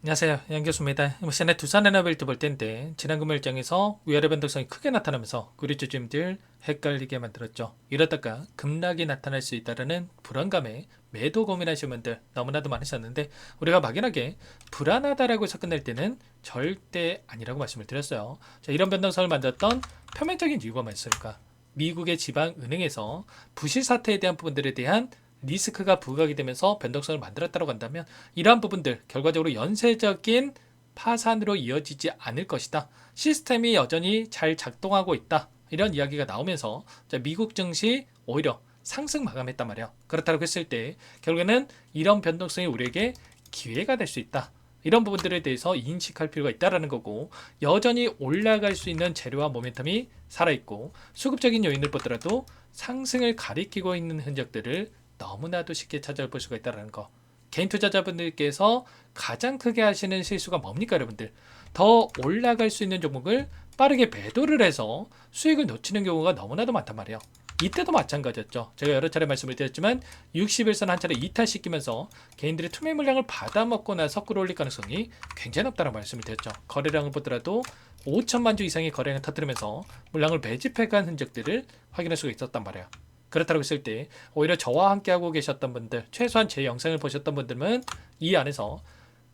안녕하세요. 양교수입니다. 이번 시간에 두산에너빌트 볼 텐데 지난 금요일장에서 위아래 변동성이 크게 나타나면서 구리주주님들 헷갈리게 만들었죠. 이러다가 급락이 나타날 수 있다는 불안감에 매도 고민하시는 분들 너무나도 많으셨는데 우리가 막연하게 불안하다라고 해서 끝낼 때는 절대 아니라고 말씀을 드렸어요. 자, 이런 변동성을 만들었던 표면적인 이유가 뭐였을까? 미국의 지방은행에서 부실 사태에 대한 부분들에 대한 리스크가 부각이 되면서 변동성을 만들었다고 한다면 이러한 부분들 결과적으로 연쇄적인 파산으로 이어지지 않을 것이다. 시스템이 여전히 잘 작동하고 있다. 이런 이야기가 나오면서 미국 증시 오히려 상승 마감했단 말이야. 그렇다고 했을 때 결국에는 이런 변동성이 우리에게 기회가 될 수 있다. 이런 부분들에 대해서 인식할 필요가 있다라는 거고 여전히 올라갈 수 있는 재료와 모멘텀이 살아있고 수급적인 요인을 보더라도 상승을 가리키고 있는 흔적들을 너무나도 쉽게 찾아볼 수가 있다는 거. 개인 투자자분들께서 가장 크게 하시는 실수가 뭡니까, 여러분들? 더 올라갈 수 있는 종목을 빠르게 매도를 해서 수익을 놓치는 경우가 너무나도 많단 말이에요. 이때도 마찬가지였죠. 제가 여러 차례 말씀을 드렸지만 60일선 한 차례 이탈시키면서 개인들이 투매 물량을 받아먹고 나서 끌어올릴 가능성이 굉장히 높다는 말씀을 드렸죠. 거래량을 보더라도 5천만 주 이상의 거래량을 터뜨리면서 물량을 매집해간 흔적들을 확인할 수가 있었단 말이에요. 그렇다고 했을 때 오히려 저와 함께하고 계셨던 분들, 최소한 제 영상을 보셨던 분들은 이 안에서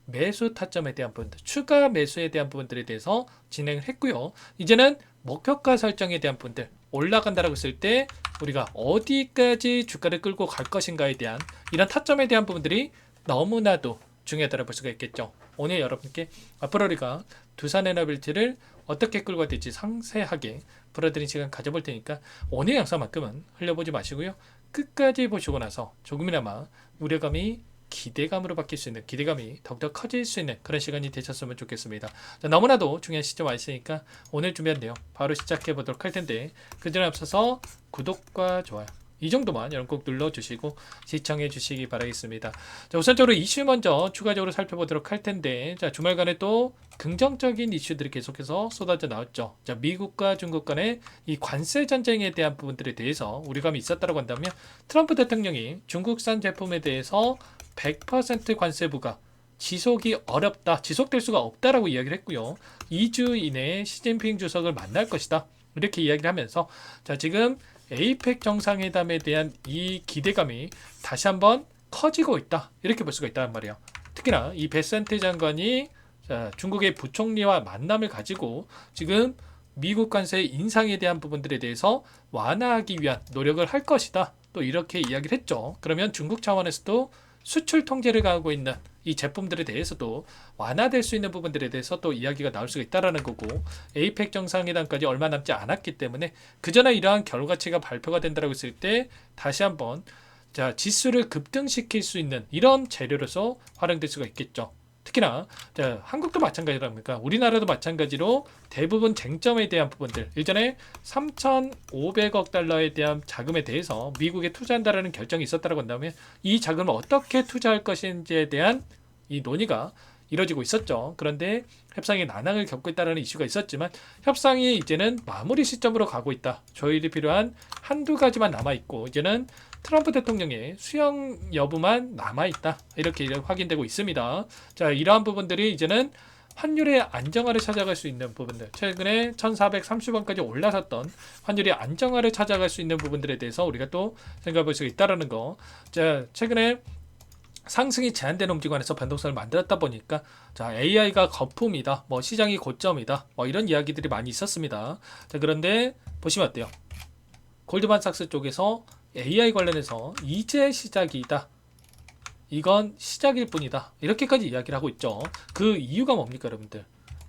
매수 타점에 대한 부분들, 추가 매수에 대한 부분들에 대해서 진행을 했고요. 이제는 목표가 설정에 대한 부분들, 올라간다라고 했을 때 우리가 어디까지 주가를 끌고 갈 것인가에 대한 이런 타점에 대한 부분들이 너무나도 중요하다고 볼 수가 있겠죠. 오늘 여러분께 앞으로 우리가 두산에너빌티를 어떻게 끌고 갈지 상세하게 풀어드린 시간 가져볼 테니까 오늘 영상만큼은 흘려보지 마시고요. 끝까지 보시고 나서 조금이나마 우려감이 기대감으로 바뀔 수 있는, 기대감이 더욱더 커질 수 있는 그런 시간이 되셨으면 좋겠습니다. 자, 너무나도 중요한 시점 와 있으니까 오늘 준비한 내용 바로 시작해 보도록 할 텐데 그 전에 앞서서 구독과 좋아요 이 정도만 여러분 꼭 눌러주시고 시청해 주시기 바라겠습니다. 자, 우선적으로 이슈 먼저 추가적으로 살펴보도록 할 텐데 자, 주말간에 또 긍정적인 이슈들이 계속해서 쏟아져 나왔죠. 자, 미국과 중국 간의 이 관세 전쟁에 대한 부분들에 대해서 우려감이 있었다고 한다면 트럼프 대통령이 중국산 제품에 대해서 100% 관세 부과 지속이 어렵다, 지속될 수가 없다라고 이야기를 했고요. 2주 이내에 시진핑 주석을 만날 것이다. 이렇게 이야기를 하면서 자, 지금 에이펙 정상회담에 대한 이 기대감이 다시 한번 커지고 있다. 이렇게 볼 수가 있다는 말이에요. 특히나 이 베센트 장관이 자, 중국의 부총리와 만남을 가지고 지금 미국 관세 인상에 대한 부분들에 대해서 완화하기 위한 노력을 할 것이다. 또 이렇게 이야기를 했죠. 그러면 중국 차원에서도 수출 통제를 가하고 있는 이 제품들에 대해서도 완화될 수 있는 부분들에 대해서 또 이야기가 나올 수가 있다라는 거고 에이펙 정상회담까지 얼마 남지 않았기 때문에 그 전에 이러한 결과치가 발표가 된다고 했을 때 다시 한번 자, 지수를 급등시킬 수 있는 이런 재료로서 활용될 수가 있겠죠. 특히나 자, 한국도 마찬가지랍니까? 우리나라도 마찬가지로 대부분 쟁점에 대한 부분들 일전에 3,500억 달러에 대한 자금에 대해서 미국에 투자한다라는 결정이 있었다고 한다면 이 자금을 어떻게 투자할 것인지에 대한 이 논의가 이뤄지고 있었죠. 그런데 협상이 난항을 겪고 있다는 이슈가 있었지만 협상이 이제는 마무리 시점으로 가고 있다. 조율이 필요한 한두 가지만 남아있고 이제는 트럼프 대통령의 수용 여부만 남아있다. 이렇게 확인되고 있습니다. 자, 이러한 부분들이 이제는 환율의 안정화를 찾아갈 수 있는 부분들 최근에 1430원까지 올라섰던 환율의 안정화를 찾아갈 수 있는 부분들에 대해서 우리가 또 생각해 볼 수 있다는 거. 자, 최근에 상승이 제한된 움직임에서 변동성을 만들었다 보니까 자, AI가 거품이다, 뭐 시장이 고점이다, 뭐 이런 이야기들이 많이 있었습니다. 자, 그런데 보시면 어때요? 골드만삭스 쪽에서 AI 관련해서 이제 시작이다. 이건 시작일 뿐이다. 이렇게까지 이야기를 하고 있죠. 그 이유가 뭡니까, 여러분들?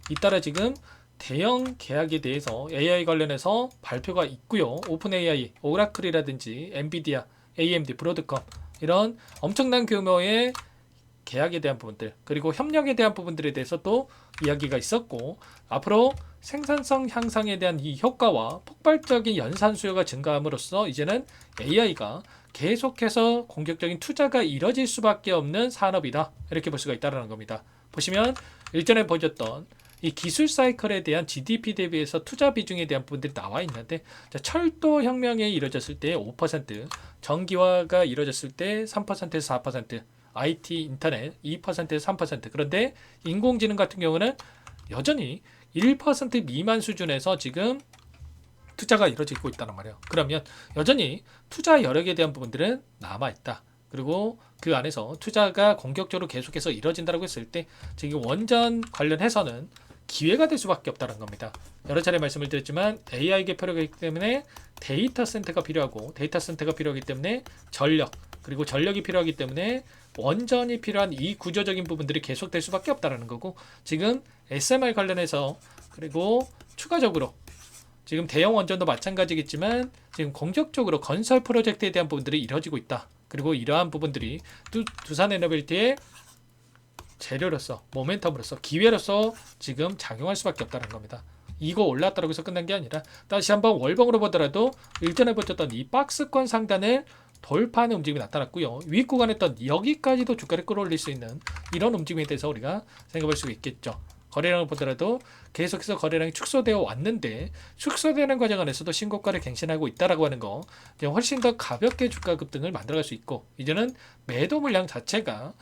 잇따라 지금 대형 계약에 대해서 AI 관련해서 발표가 있고요. 오픈 AI, 오라클이라든지 엔비디아, AMD, 브로드컴 이런 엄청난 규모의 계약에 대한 부분들 그리고 협력에 대한 부분들에 대해서 또 이야기가 있었고 앞으로 생산성 향상에 대한 이 효과와 폭발적인 연산 수요가 증가함으로써 이제는 AI가 계속해서 공격적인 투자가 이뤄질 수밖에 없는 산업이다. 이렇게 볼 수가 있다는 겁니다. 보시면 일전에 보셨던 이 기술 사이클에 대한 GDP 대비해서 투자 비중에 대한 부분들이 나와 있는데 자, 철도 혁명이 이루어졌을 때 5%, 전기화가 이루어졌을 때 3%에서 4%, IT, 인터넷 2%에서 3%. 그런데 인공지능 같은 경우는 여전히 1% 미만 수준에서 지금 투자가 이루어지고 있다는 말이에요. 그러면 여전히 투자 여력에 대한 부분들은 남아있다. 그리고 그 안에서 투자가 공격적으로 계속해서 이루어진다고 했을 때 지금 원전 관련해서는 기회가 될 수밖에 없다는 겁니다. 여러 차례 말씀을 드렸지만 AI가 필요하기 때문에 데이터 센터가 필요하고 데이터 센터가 필요하기 때문에 전력 그리고 전력이 필요하기 때문에 원전이 필요한 이 구조적인 부분들이 계속될 수밖에 없다는 거고 지금 SMR 관련해서 그리고 추가적으로 지금 대형 원전도 마찬가지겠지만 지금 공격적으로 건설 프로젝트에 대한 부분들이 이루어지고 있다. 그리고 이러한 부분들이 두산에너빌티의 재료로서 모멘텀으로서 기회로서 지금 작용할 수밖에 없다는 겁니다. 이거 올랐다고 해서 끝난 게 아니라 다시 한번 월봉으로 보더라도 일전에 버텼던 이 박스권 상단을 돌파하는 움직임이 나타났고요. 윗 구간에 있던 여기까지도 주가를 끌어올릴 수 있는 이런 움직임에 대해서 우리가 생각할 수 있겠죠. 거래량을 보더라도 계속해서 거래량이 축소되어 왔는데 축소되는 과정 안에서도 신고가를 갱신하고 있다라고 하는 거 훨씬 더 가볍게 주가 급등을 만들어갈 수 있고 이제는 매도 물량 자체가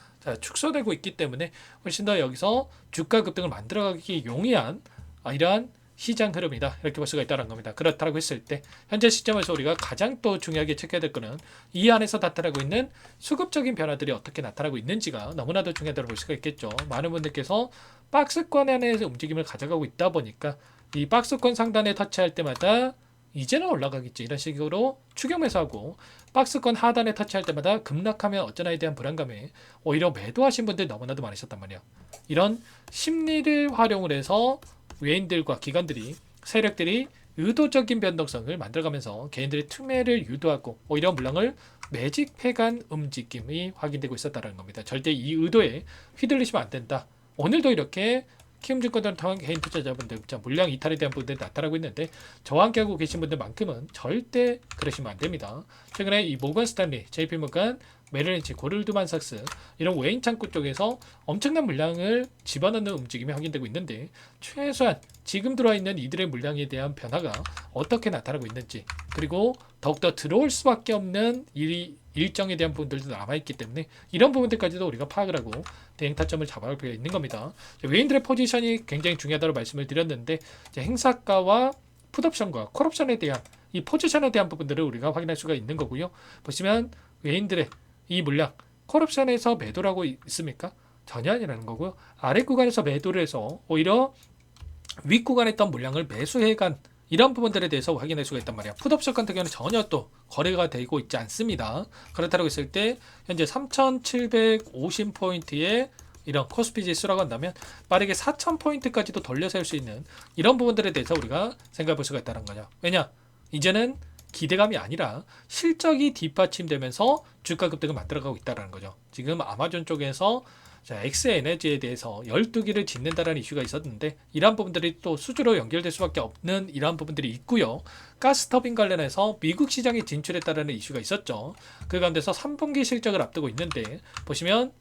축소되고 있기 때문에 훨씬 더 여기서 주가 급등을 만들어가기 용이한 이러한 시장 흐름이다 이렇게 볼 수가 있다는 겁니다. 그렇다고 했을 때 현재 시점에서 우리가 가장 또 중요하게 체크해야 될 거는 이 안에서 나타나고 있는 수급적인 변화들이 어떻게 나타나고 있는지가 너무나도 중요하다고 볼 수가 있겠죠. 많은 분들께서 박스권 안에서 움직임을 가져가고 있다 보니까 이 박스권 상단에 터치할 때마다 이제는 올라가겠지 이런 식으로 추격 매수하고 박스권 하단에 터치할 때마다 급락하면 어쩌나에 대한 불안감에 오히려 매도하신 분들 너무나도 많으셨단 말이에요. 이런 심리를 활용을 해서 외인들과 기관들이 세력들이 의도적인 변동성을 만들어가면서 개인들의 투매를 유도하고 오히려 물량을 매집해간 움직임이 확인되고 있었다는 겁니다. 절대 이 의도에 휘둘리시면 안 된다. 오늘도 이렇게 키움증권을 통한 개인 투자자분들 물량 이탈에 대한 부분들이 나타나고 있는데 저와 함께 하고 계신 분들만큼은 절대 그러시면 안 됩니다. 최근에 이 모건 스탠리, JP모건, 메릴린치, 고릴드만삭스 이런 외인 창구 쪽에서 엄청난 물량을 집어넣는 움직임이 확인되고 있는데 최소한 지금 들어와 있는 이들의 물량에 대한 변화가 어떻게 나타나고 있는지 그리고 더욱더 들어올 수밖에 없는 일정에 대한 부분들도 남아있기 때문에 이런 부분들까지도 우리가 파악을 하고 대응 타점을 잡아갈 필요가 있는 겁니다. 외인들의 포지션이 굉장히 중요하다고 말씀을 드렸는데 행사가와 풋옵션과 콜옵션에 대한 이 포지션에 대한 부분들을 우리가 확인할 수가 있는 거고요. 보시면 외인들의 이 물량 콜옵션에서 매도라고 있습니까? 전혀 아니라는 거고요. 아래 구간에서 매도를 해서 오히려 윗 구간에 있던 물량을 매수해간 이런 부분들에 대해서 확인할 수가 있단 말이야. 풋옵션 같은 경우는 전혀 또 거래가 되고 있지 않습니다. 그렇다고 했을 때 현재 3,750포인트의 이런 코스피 지수라고 한다면 빠르게 4,000포인트까지도 돌려서 할 수 있는 이런 부분들에 대해서 우리가 생각해 볼 수가 있다는 거죠. 왜냐? 이제는 기대감이 아니라 실적이 뒷받침되면서 주가 급등을 만들어가고 있다는 거죠. 지금 아마존 쪽에서 엑스에너지에 대해서 12기를 짓는다는 이슈가 있었는데 이러한 부분들이 또 수주로 연결될 수밖에 없는 이러한 부분들이 있고요. 가스터빈 관련해서 미국 시장에 진출했다는 이슈가 있었죠. 그 가운데서 3분기 실적을 앞두고 있는데 보시면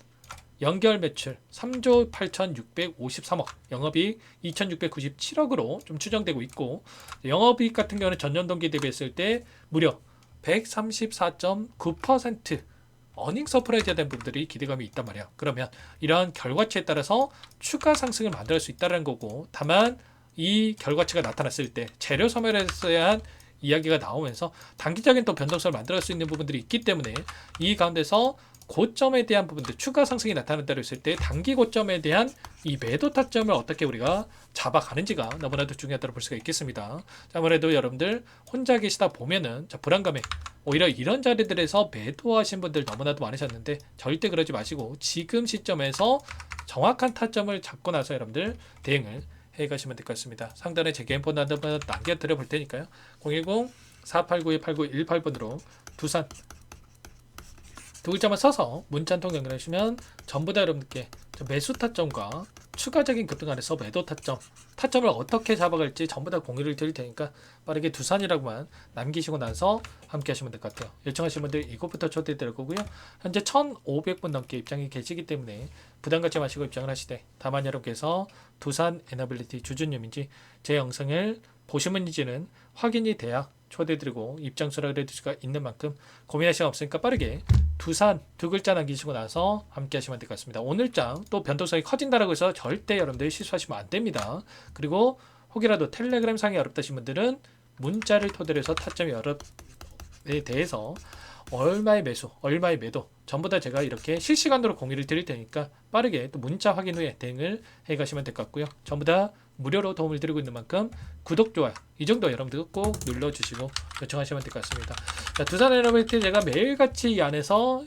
연결 매출 3조 8,653억, 영업이익 2,697억으로 좀 추정되고 있고 영업이익 같은 경우는 전년 동기 대비했을 때 무려 134.9% 어닝 서프라이즈에 대한 부분들이 기대감이 있단 말이야. 그러면 이러한 결과치에 따라서 추가 상승을 만들 수 있다는 거고 다만 이 결과치가 나타났을 때 재료 소멸에 대한 이야기가 나오면서 단기적인 또 변동성을 만들어갈 수 있는 부분들이 있기 때문에 이 가운데서 고점에 대한 부분들 추가 상승이 나타난다고 했을 때 단기 고점에 대한 이 매도 타점을 어떻게 우리가 잡아가는지가 너무나도 중요하다고 볼 수가 있겠습니다. 자, 아무래도 여러분들 혼자 계시다 보면은 불안감에 오히려 이런 자리들에서 매도하신 분들 너무나도 많으셨는데 절대 그러지 마시고 지금 시점에서 정확한 타점을 잡고 나서 여러분들 대응을 해가시면 될 것 같습니다. 상단에 제 개인폰 한번 남겨드려 볼 테니까요. 010-4892-8918번으로 두산 두 글자만 써서 문자 한 통 연결하시면 전부 다 여러분께 매수 타점과 추가적인 급등 안에서 매도 타점을 어떻게 잡아갈지 전부 다 공유를 드릴 테니까 빠르게 두산이라고만 남기시고 나서 함께 하시면 될 것 같아요. 요청하신 분들 이곳부터 초대해 드릴 거고요. 현재 1,500분 넘게 입장이 계시기 때문에 부담 갖지 마시고 입장을 하시되 다만 여러분께서 두산 에너빌리티 주주님인지 제 영상을 보시는지는 확인이 돼야 초대해드리고 입장 수락을 해드릴 수가 있는 만큼 고민할 시간 없으니까 빠르게 두산 두 글자 남기시고 나서 함께 하시면 될 것 같습니다. 오늘장 또 변동성이 커진다라고 해서 절대 여러분들 실수하시면 안 됩니다. 그리고 혹이라도 텔레그램 상이 어렵다신 분들은 문자를 토대로 해서 타점이 어렵에 대해서 얼마의 매수, 얼마의 매도 전부 다 제가 이렇게 실시간으로 공유를 드릴 테니까 빠르게 또 문자 확인 후에 대응을 해 가시면 될 것 같고요. 전부 다 무료로 도움을 드리고 있는 만큼 구독, 좋아요 이 정도 여러분들 꼭 눌러주시고 요청하시면 될 것 같습니다. 자, 두산 에너빌티 제가 매일같이 이 안에서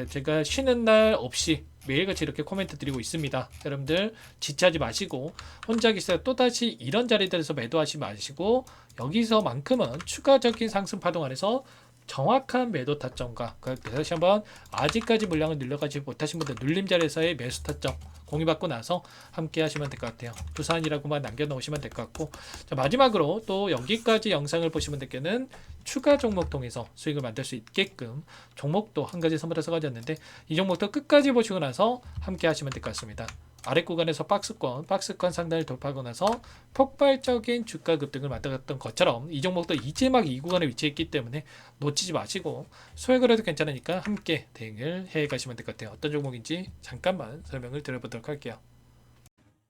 제가 쉬는 날 없이 매일같이 이렇게 코멘트 드리고 있습니다. 여러분들 지체하지 마시고 혼자 계세요. 또다시 이런 자리들에서 매도하지 마시고 여기서만큼은 추가적인 상승 파동 안에서 정확한 매도 타점과 다시 한번 아직까지 물량을 늘려가지 못하신 분들 눌림 자리에서의 매수 타점 공유받고 나서 함께 하시면 될 것 같아요. 두산이라고만 남겨놓으시면 될 것 같고, 자, 마지막으로 또 여기까지 영상을 보신 분들께는 추가 종목 통해서 수익을 만들 수 있게끔 종목도 한 가지 선물해서 가졌는데 이 종목도 끝까지 보시고 나서 함께 하시면 될 것 같습니다. 아래 구간에서 박스권 상단을 돌파하고 나서 폭발적인 주가 급등을 만들었던 것처럼 이 종목도 이제 막 이 구간에 위치했기 때문에 놓치지 마시고 소액을 해도 괜찮으니까 함께 대응을 해 가시면 될 것 같아요. 어떤 종목인지 잠깐만 설명을 드려보도록 할게요.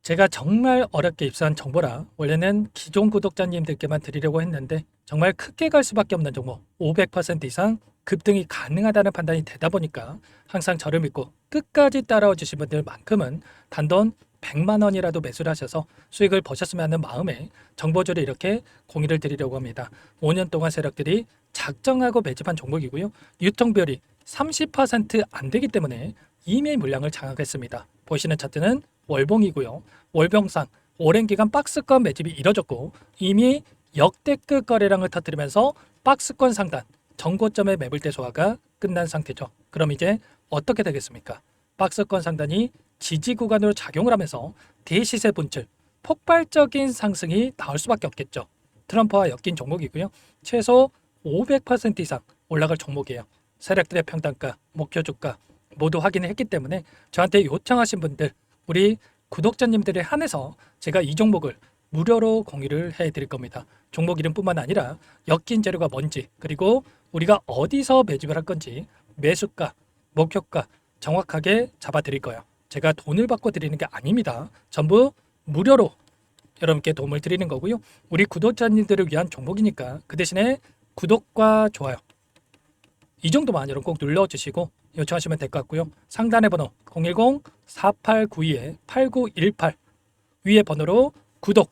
제가 정말 어렵게 입수한 정보라 원래는 기존 구독자님들께만 드리려고 했는데 정말 크게 갈 수밖에 없는 종목 500% 이상 급등이 가능하다는 판단이 되다 보니까 항상 저를 믿고 끝까지 따라와 주신 분들만큼은 단돈 100만 원이라도 매수를 하셔서 수익을 보셨으면 하는 마음에 정보주를 이렇게 공유를 드리려고 합니다. 5년 동안 세력들이 작정하고 매집한 종목이고요. 유통비율이 30%안 되기 때문에 이미 물량을 장악했습니다. 보시는 차트는 월봉이고요. 월봉상 오랜 기간 박스권 매집이 이뤄졌고 이미 역대급 거래량을 터뜨리면서 박스권 상단 전고점의 매물대 소화가 끝난 상태죠. 그럼 이제 어떻게 되겠습니까? 박스권 상단이 지지 구간으로 작용을 하면서 대시세 분출, 폭발적인 상승이 나올 수밖에 없겠죠. 트럼프와 엮인 종목이고요. 최소 500% 이상 올라갈 종목이에요. 세력들의 평단가, 목표 주가 모두 확인을 했기 때문에 저한테 요청하신 분들, 우리 구독자님들에 한해서 제가 이 종목을 무료로 공유를 해드릴 겁니다. 종목 이름뿐만 아니라 엮인 재료가 뭔지, 그리고 우리가 어디서 매집을 할 건지 매수가, 목표가 정확하게 잡아드릴 거예요. 제가 돈을 받고 드리는 게 아닙니다. 전부 무료로 여러분께 도움을 드리는 거고요. 우리 구독자님들을 위한 종목이니까 그 대신에 구독과 좋아요 이 정도만 여러분 꼭 눌러주시고 요청하시면 될 것 같고요. 상단의 번호 010-4892-8918 위에 번호로 구독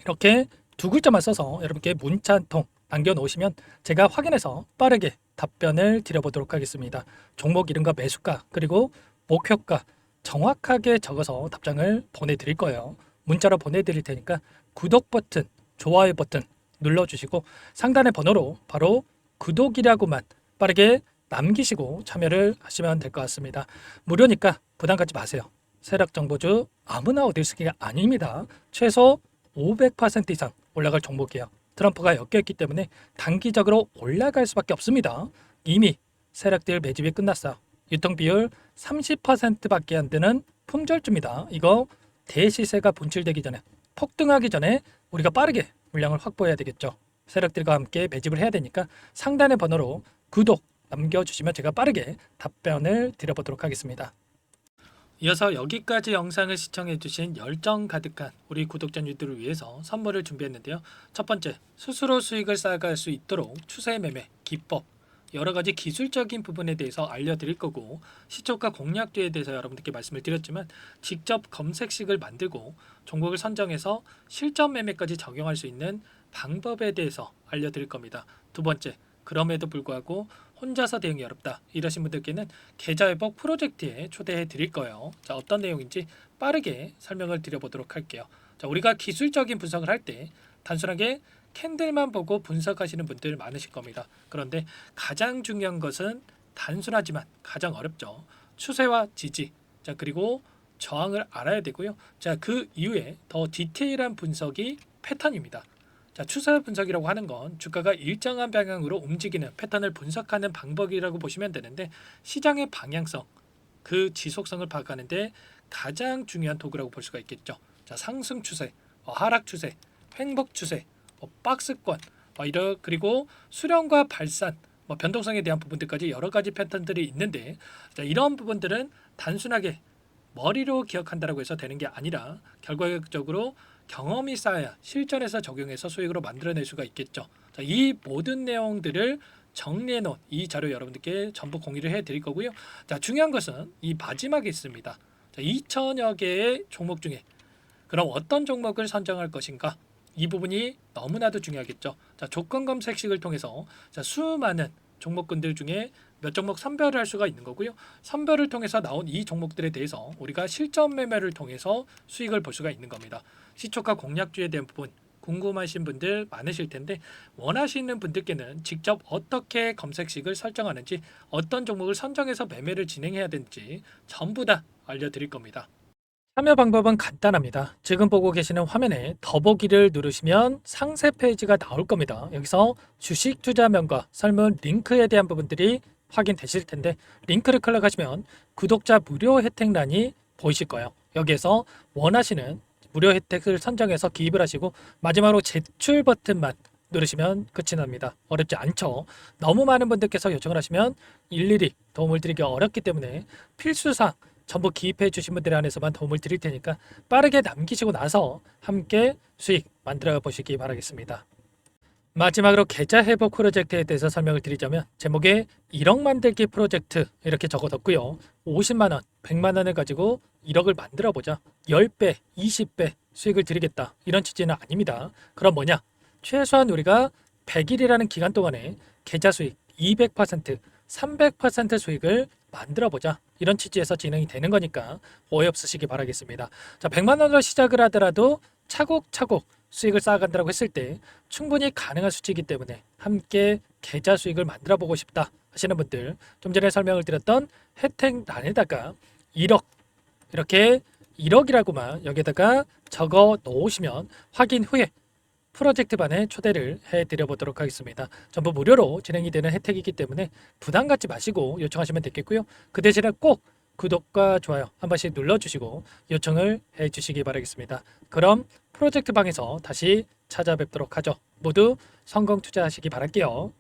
이렇게 두 글자만 써서 여러분께 문자 한 통 남겨놓으시면 제가 확인해서 빠르게 답변을 드려보도록 하겠습니다. 종목 이름과 매수가 그리고 목표가 정확하게 적어서 답장을 보내드릴 거예요. 문자로 보내드릴 테니까 구독 버튼, 좋아요 버튼 눌러주시고 상단의 번호로 바로 구독이라고만 빠르게 남기시고 참여를 하시면 될 것 같습니다. 무료니까 부담 갖지 마세요. 세력정보주 아무나 얻을 수 있는 게 아닙니다. 최소 500% 이상 올라갈 종목이에요. 트럼프가 엮여있기 때문에 단기적으로 올라갈 수밖에 없습니다. 이미 세력들 매집이 끝났어요. 유통비율 30%밖에 안 되는 품절주입니다. 이거 대시세가 분출되기 전에 폭등하기 전에 우리가 빠르게 물량을 확보해야 되겠죠. 세력들과 함께 매집을 해야 되니까 상단의 번호로 구독 남겨주시면 제가 빠르게 답변을 드려보도록 하겠습니다. 이어서 여기까지 영상을 시청해주신 열정 가득한 우리 구독자님들을 위해서 선물을 준비했는데요. 첫 번째, 스스로 수익을 쌓아갈 수 있도록 추세 매매 기법 여러가지 기술적인 부분에 대해서 알려드릴 거고 시초가 공략주에 대해서 여러분들께 말씀을 드렸지만 직접 검색식을 만들고 종목을 선정해서 실전 매매까지 적용할 수 있는 방법에 대해서 알려드릴 겁니다. 두 번째, 그럼에도 불구하고 혼자서 대응이 어렵다 이러신 분들께는 계좌회복 프로젝트에 초대해 드릴 거예요. 자, 어떤 내용인지 빠르게 설명을 드려보도록 할게요. 자, 우리가 기술적인 분석을 할 때 단순하게 캔들만 보고 분석하시는 분들 많으실 겁니다. 그런데 가장 중요한 것은 단순하지만 가장 어렵죠. 추세와 지지, 자 그리고 저항을 알아야 되고요. 자, 그 이후에 더 디테일한 분석이 패턴입니다. 자, 추세 분석이라고 하는 건 주가가 일정한 방향으로 움직이는 패턴을 분석하는 방법이라고 보시면 되는데 시장의 방향성, 그 지속성을 파악하는데 가장 중요한 도구라고 볼 수가 있겠죠. 자, 상승 추세, 하락 추세, 횡복 추세, 박스권, 그리고 수렴과 발산, 뭐 변동성에 대한 부분들까지 여러 가지 패턴들이 있는데, 자, 이런 부분들은 단순하게 머리로 기억한다라고 해서 되는 게 아니라 결과적으로 경험이 쌓아야 실전에서 적용해서 수익으로 만들어낼 수가 있겠죠. 자, 이 모든 내용들을 정리해 놓은 이 자료 여러분들께 전부 공유를 해 드릴 거고요. 자, 중요한 것은 이 마지막에 있습니다. 자, 2천여 개의 종목 중에 그럼 어떤 종목을 선정할 것인가? 이 부분이 너무나도 중요하겠죠. 자, 조건 검색식을 통해서 자, 수많은 종목군들 중에 몇 종목 선별을 할 수가 있는 거고요. 선별을 통해서 나온 이 종목들에 대해서 우리가 실전 매매를 통해서 수익을 볼 수가 있는 겁니다. 시초가 공략주에 대한 부분 궁금하신 분들 많으실 텐데, 원하시는 분들께는 직접 어떻게 검색식을 설정하는지, 어떤 종목을 선정해서 매매를 진행해야 되는지 전부 다 알려드릴 겁니다. 참여 방법은 간단합니다. 지금 보고 계시는 화면에 더보기를 누르시면 상세 페이지가 나올 겁니다. 여기서 주식 투자명과 설문 링크에 대한 부분들이 확인되실 텐데, 링크를 클릭하시면 구독자 무료 혜택란이 보이실 거예요. 여기에서 원하시는 무료 혜택을 선정해서 기입을 하시고 마지막으로 제출 버튼만 누르시면 끝이 납니다. 어렵지 않죠? 너무 많은 분들께서 요청을 하시면 일일이 도움을 드리기 어렵기 때문에 필수사항 전부 기입해 주신 분들에 한해서만 도움을 드릴 테니까 빠르게 남기시고 나서 함께 수익 만들어 보시기 바라겠습니다. 마지막으로 계좌 회복 프로젝트에 대해서 설명을 드리자면, 제목에 1억 만들기 프로젝트 이렇게 적어뒀고요. 50만 원, 100만 원을 가지고 1억을 만들어 보자. 10배, 20배 수익을 드리겠다. 이런 취지는 아닙니다. 그럼 뭐냐? 최소한 우리가 100일이라는 기간 동안에 계좌 수익 200%, 300% 수익을 만들어 보자. 이런 취지에서 진행이 되는 거니까 오해 없으시기 바라겠습니다. 자, 100만 원으로 시작을 하더라도 차곡차곡 수익을 쌓아간다고 했을 때 충분히 가능한 수치이기 때문에 함께 계좌 수익을 만들어 보고 싶다 하시는 분들, 좀 전에 설명을 드렸던 혜택란에다가 1억, 이렇게 1억이라고만 여기다가 적어 놓으시면 확인 후에 프로젝트반에 초대를 해드려 보도록 하겠습니다. 전부 무료로 진행이 되는 혜택이기 때문에 부담 갖지 마시고 요청하시면 되겠고요. 그 대신에 꼭 구독과 좋아요 한 번씩 눌러주시고 요청을 해주시기 바라겠습니다. 그럼 프로젝트 방에서 다시 찾아뵙도록 하죠. 모두 성공 투자하시기 바랄게요.